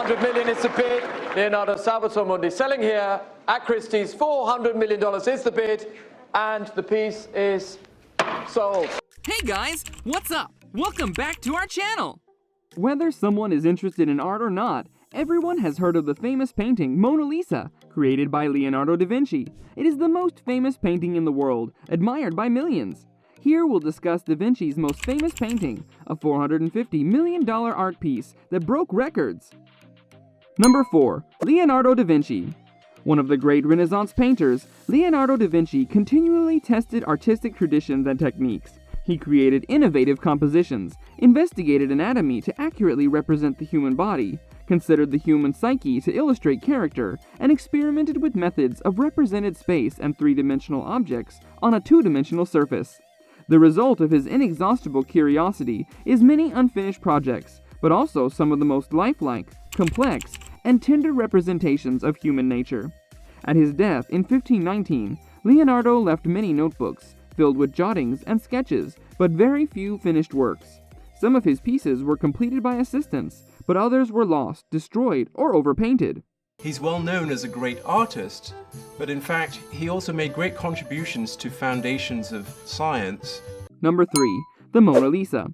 400 million is the bid. Leonardo Salvator Mundi selling here at Christie's. $400 million is the bid, and the piece is sold. Hey guys, what's up? Welcome back to our channel! Whether someone is interested in art or not, everyone has heard of the famous painting Mona Lisa, created by Leonardo da Vinci. It is the most famous painting in the world, admired by millions. Here we'll discuss Da Vinci's most famous painting, a $450 million art piece that broke records. Number 4. Leonardo da Vinci. One of the great Renaissance painters, Leonardo da Vinci continually tested artistic traditions and techniques. He created innovative compositions, investigated anatomy to accurately represent the human body, considered the human psyche to illustrate character, and experimented with methods of represented space and three-dimensional objects on a two-dimensional surface. The result of his inexhaustible curiosity is many unfinished projects, but also some of the most lifelike, complex, and tender representations of human nature. At his death in 1519, Leonardo left many notebooks, filled with jottings and sketches, but very few finished works. Some of his pieces were completed by assistants, but others were lost, destroyed, or overpainted. He's well known as a great artist, but in fact, he also made great contributions to foundations of science. Number 3. The Mona Lisa.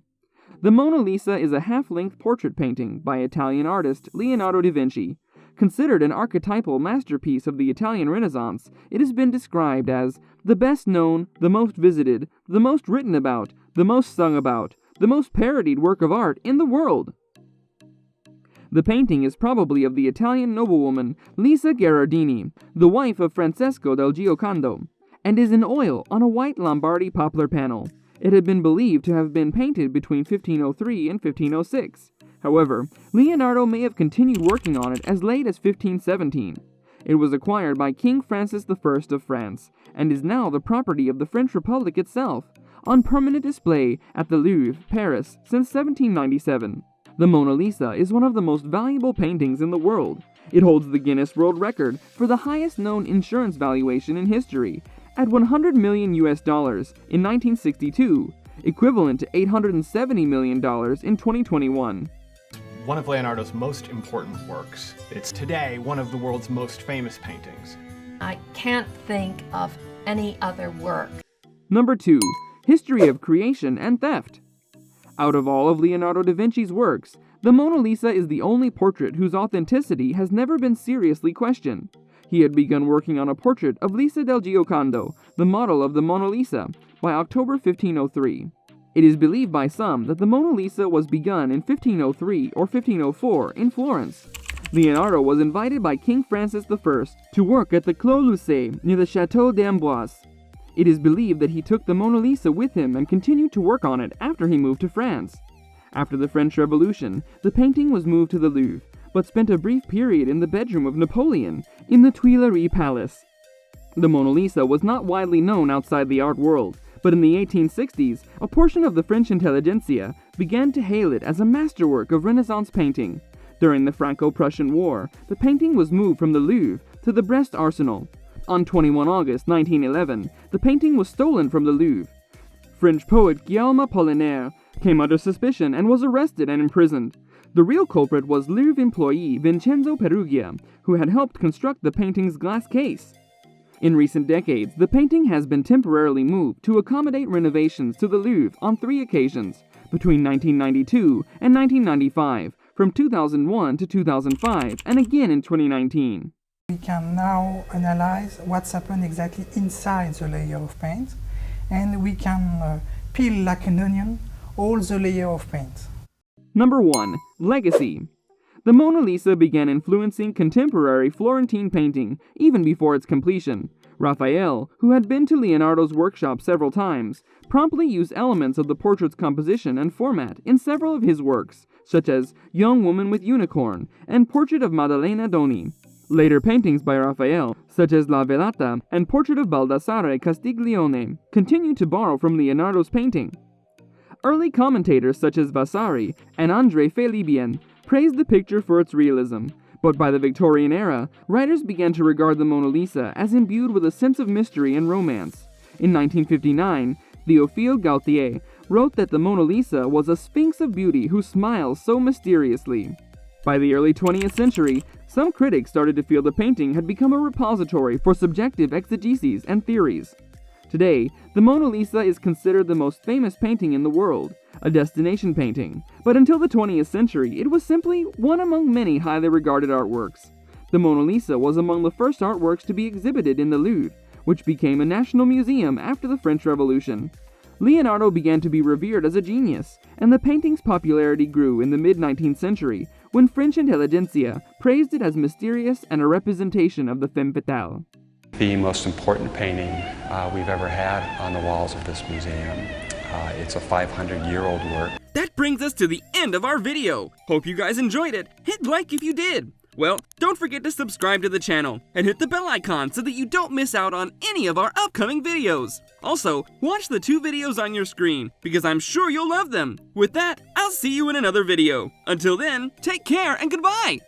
The Mona Lisa is a half-length portrait painting by Italian artist Leonardo da Vinci. Considered an archetypal masterpiece of the Italian Renaissance, it has been described as the best known, the most visited, the most written about, the most sung about, the most parodied work of art in the world. The painting is probably of the Italian noblewoman Lisa Gherardini, the wife of Francesco del Giocondo, and is in oil on a white Lombardy poplar panel. It had been believed to have been painted between 1503 and 1506. However, Leonardo may have continued working on it as late as 1517. It was acquired by King Francis I of France, and is now the property of the French Republic itself, on permanent display at the Louvre, Paris, since 1797. The Mona Lisa is one of the most valuable paintings in the world. It holds the Guinness World Record for the highest known insurance valuation in history, at $100 million in 1962, equivalent to $870 million in 2021. One of Leonardo's most important works. It's today one of the world's most famous paintings. I can't think of any other work. Number 2. History of Creation and Theft. Out of all of Leonardo da Vinci's works, the Mona Lisa is the only portrait whose authenticity has never been seriously questioned. He had begun working on a portrait of Lisa del Giocondo, the model of the Mona Lisa, by October 1503. It is believed by some that the Mona Lisa was begun in 1503 or 1504 in Florence. Leonardo was invited by King Francis I to work at the Clos Lucé near the Château d'Amboise. It is believed that he took the Mona Lisa with him and continued to work on it after he moved to France. After the French Revolution, the painting was moved to the Louvre, but spent a brief period in the bedroom of Napoleon in the Tuileries Palace. The Mona Lisa was not widely known outside the art world, but in the 1860s, a portion of the French intelligentsia began to hail it as a masterwork of Renaissance painting. During the Franco-Prussian War, the painting was moved from the Louvre to the Brest Arsenal. On 21 August 1911, the painting was stolen from the Louvre. French poet Guillaume Apollinaire came under suspicion and was arrested and imprisoned. The real culprit was Louvre employee Vincenzo Perugia, who had helped construct the painting's glass case. In recent decades, the painting has been temporarily moved to accommodate renovations to the Louvre on 3 occasions, between 1992 and 1995, from 2001 to 2005, and again in 2019. We can now analyze what's happened exactly inside the layer of paint, and we can peel like an onion all the layer of paint. Number 1. Legacy. The Mona Lisa began influencing contemporary Florentine painting even before its completion. Raphael, who had been to Leonardo's workshop several times, promptly used elements of the portrait's composition and format in several of his works, such as Young Woman with Unicorn and Portrait of Maddalena Doni. Later paintings by Raphael, such as La Velata and Portrait of Baldassare Castiglione, continued to borrow from Leonardo's painting. Early commentators such as Vasari and André Felibian praised the picture for its realism, but by the Victorian era, writers began to regard the Mona Lisa as imbued with a sense of mystery and romance. In 1959, Théophile Gautier wrote that the Mona Lisa was a sphinx of beauty who smiles so mysteriously. By the early 20th century, some critics started to feel the painting had become a repository for subjective exegeses and theories. Today, the Mona Lisa is considered the most famous painting in the world, a destination painting, but until the 20th century, it was simply one among many highly regarded artworks. The Mona Lisa was among the first artworks to be exhibited in the Louvre, which became a national museum after the French Revolution. Leonardo began to be revered as a genius, and the painting's popularity grew in the mid-19th century when French intelligentsia praised it as mysterious and a representation of the femme fatale. The most important painting we've ever had on the walls of this museum. It's a 500-year-old work. That brings us to the end of our video. Hope you guys enjoyed it. Hit like if you did. Well, don't forget to subscribe to the channel and hit the bell icon so that you don't miss out on any of our upcoming videos. Also, watch the 2 videos on your screen because I'm sure you'll love them. With that, I'll see you in another video. Until then, take care and goodbye!